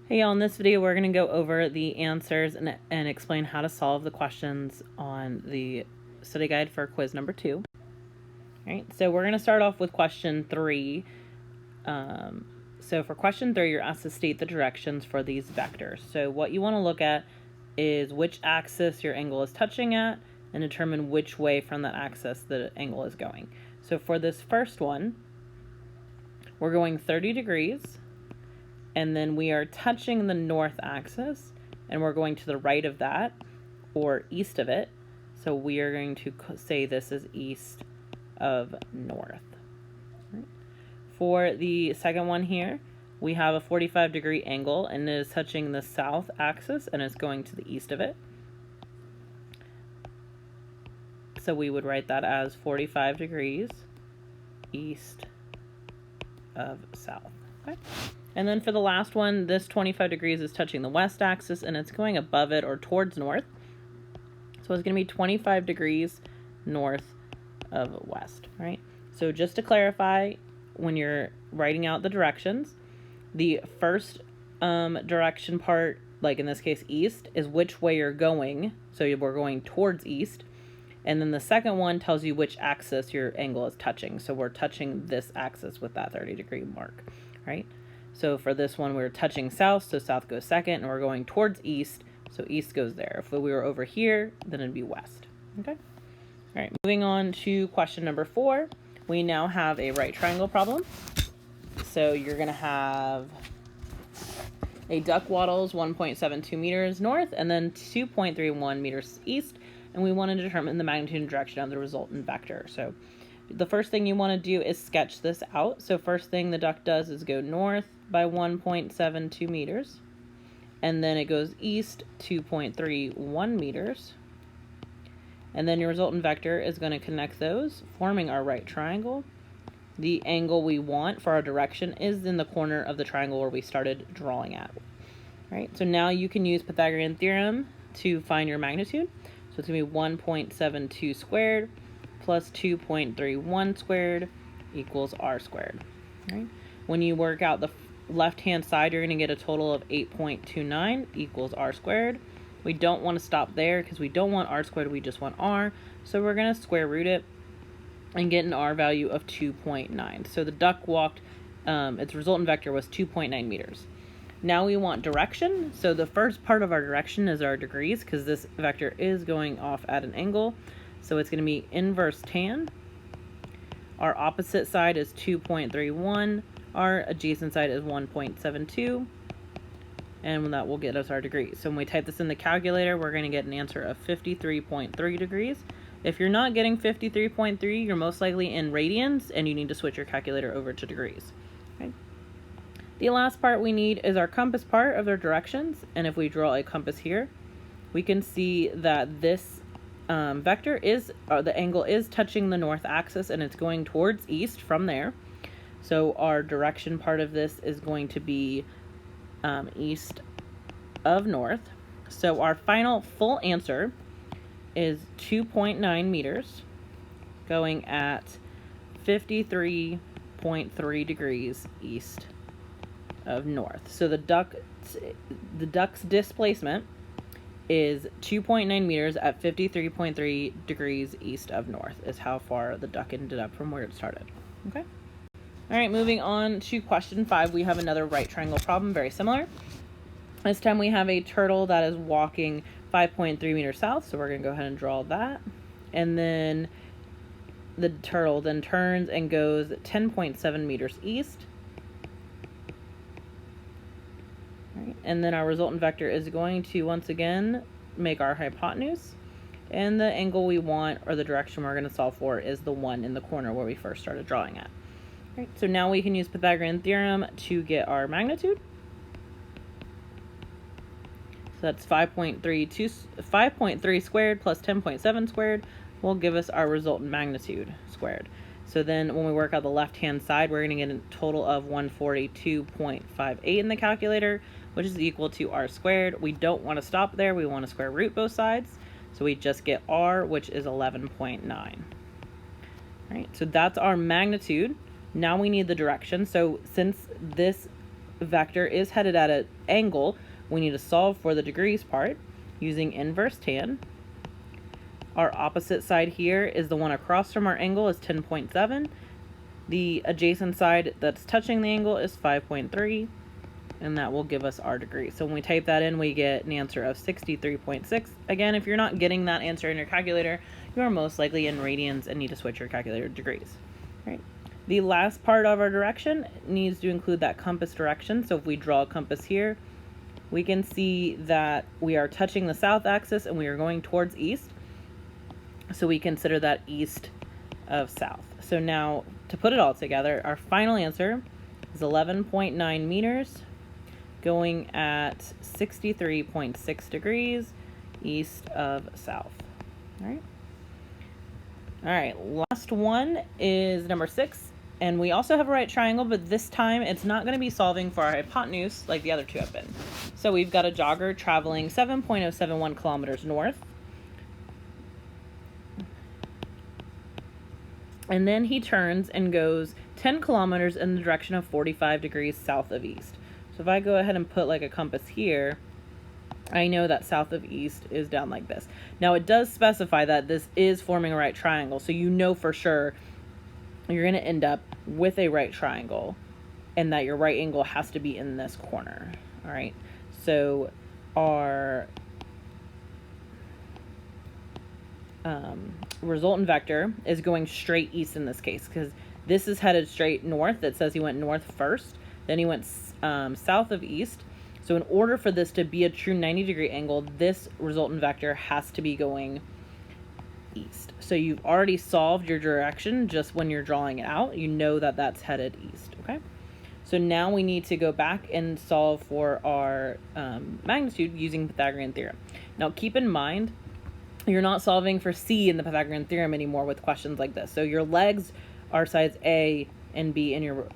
Hey y'all, in this video we're going to go over the answers and explain how to solve the questions on the study guide for quiz number 2. Alright, so we're going to start off with question 3. So for question 3, you're asked to state the directions for these vectors. So what you want to look at is which axis your angle is touching at and determine which way from that axis the angle is going. So for this first one, we're going 30 degrees. And then we are touching the north axis, and we're going to the right of that, or east of it. So we are going to say this is east of north. Right. For the second one here, we have a 45-degree angle, and it is touching the south axis, and it's going to the east of it. So we would write that as 45 degrees east of south. Okay. And then for the last one, this 25 degrees is touching the west axis and it's going above it or towards north. So it's going to be 25 degrees north of west, right? So just to clarify, when you're writing out the directions, the first direction part, like in this case east, is which way you're going. So we're going towards east. And then the second one tells you which axis your angle is touching. So we're touching this axis with that 30-degree mark, right? So for this one, we're touching south, so south goes second, and we're going towards east, so east goes there. If we were over here, then it'd be west. Okay? All right, moving on to question number 4. We now have a right triangle problem. So you're going to have a duck waddles 1.72 meters north and then 2.31 meters east, and we want to determine the magnitude and direction of the resultant vector. So the first thing you want to do is sketch this out. So first thing the duck does is go north by 1.72 meters, and then it goes east 2.31 meters, and then your resultant vector is going to connect those, forming our right triangle. The angle we want for our direction is in the corner of the triangle where we started drawing at. All right, so now you can use Pythagorean theorem to find your magnitude. So it's going to be 1.72 squared plus 2.31 squared equals r squared. Right? When you work out the left-hand side, you're going to get a total of 8.29 equals r squared. We don't want to stop there because we don't want r squared, we just want r. So we're going to square root it and get an r value of 2.9. So the duck walked, its resultant vector was 2.9 meters. Now we want direction. So the first part of our direction is our degrees because this vector is going off at an angle. So it's going to be inverse tan. Our opposite side is 2.31. Our adjacent side is 1.72. And that will get us our degrees. So when we type this in the calculator, we're going to get an answer of 53.3 degrees. If you're not getting 53.3, you're most likely in radians, and you need to switch your calculator over to degrees. Okay. The last part we need is our compass part of their directions. And if we draw a compass here, we can see that this vector is, the angle is touching the north axis and it's going towards east from there. So our direction part of this is going to be east of north. So our final full answer is 2.9 meters going at 53.3 degrees east of north. So the duck's displacement is 2.9 meters at 53.3 degrees east of north is how far the duck ended up from where it started. Okay. All right, moving on to question 5, we have another right triangle problem, very similar. This time we have a turtle that is walking 5.3 meters south, so we're going to go ahead and draw that. And then the turtle then turns and goes 10.7 meters east. Right. And then our resultant vector is going to once again make our hypotenuse. And the angle we want, or the direction we're going to solve for, is the one in the corner where we first started drawing at. Right, so now we can use Pythagorean theorem to get our magnitude. So that's 5.3 squared plus 10.7 squared will give us our resultant magnitude squared. So then when we work out the left-hand side, we're going to get a total of 142.58 in the calculator, which is equal to r squared. We don't want to stop there. We want to square root both sides. So we just get r, which is 11.9. Right, so that's our magnitude. Now we need the direction. So since this vector is headed at an angle, we need to solve for the degrees part using inverse tan. Our opposite side here is the one across from our angle is 10.7. The adjacent side that's touching the angle is 5.3, and that will give us our degree. So when we type that in, we get an answer of 63.6. Again, if you're not getting that answer in your calculator, you are most likely in radians and need to switch your calculator to degrees. All right. The last part of our direction needs to include that compass direction. So if we draw a compass here, we can see that we are touching the south axis and we are going towards east. So we consider that east of south. So now to put it all together, our final answer is 11.9 meters going at 63.6 degrees east of south. All right. All right, last one is number 6. And we also have a right triangle, but this time it's not going to be solving for our hypotenuse like the other two have been. So we've got a jogger traveling 7.071 kilometers north. And then he turns and goes 10 kilometers in the direction of 45 degrees south of east. So if I go ahead and put like a compass here, I know that south of east is down like this. Now it does specify that this is forming a right triangle, so you know for sure you're going to end up with a right triangle and that your right angle has to be in this corner. All right, so our resultant vector is going straight east in this case, because this is headed straight north. That says he went north first, then he went south of east. So in order for this to be a true 90-degree angle, this resultant vector has to be going east. So you've already solved your direction just when you're drawing it out. You know that that's headed east, okay? So now we need to go back and solve for our magnitude using Pythagorean theorem. Now keep in mind, you're not solving for C in the Pythagorean theorem anymore with questions like this. So your legs are sides A and B, and your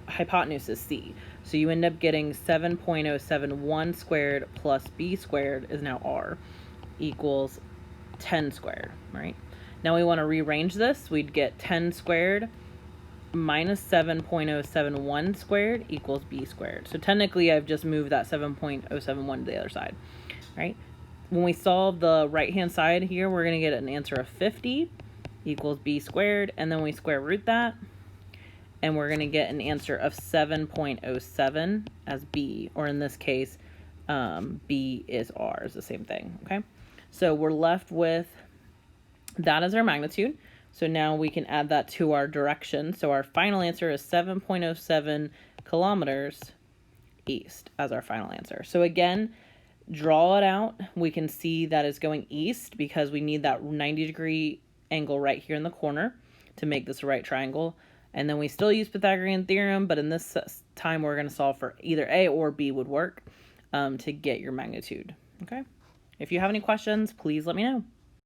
hypotenuse is C. So you end up getting 7.071 squared plus B squared is now R equals 10 squared, right? Now we want to rearrange this. We'd get 10 squared minus 7.071 squared equals B squared. So technically I've just moved that 7.071 to the other side, right? When we solve the right-hand side here, we're going to get an answer of 50 equals B squared, and then we square root that, and we're going to get an answer of 7.07 as B, or in this case, B is R, is the same thing, okay? So we're left with that as our magnitude. So now we can add that to our direction. So our final answer is 7.07 kilometers east as our final answer. So again, draw it out. We can see that it's going east because we need that 90-degree angle right here in the corner to make this a right triangle. And then we still use Pythagorean theorem, but in this time we're going to solve for either A or B would work to get your magnitude. Okay. If you have any questions, please let me know.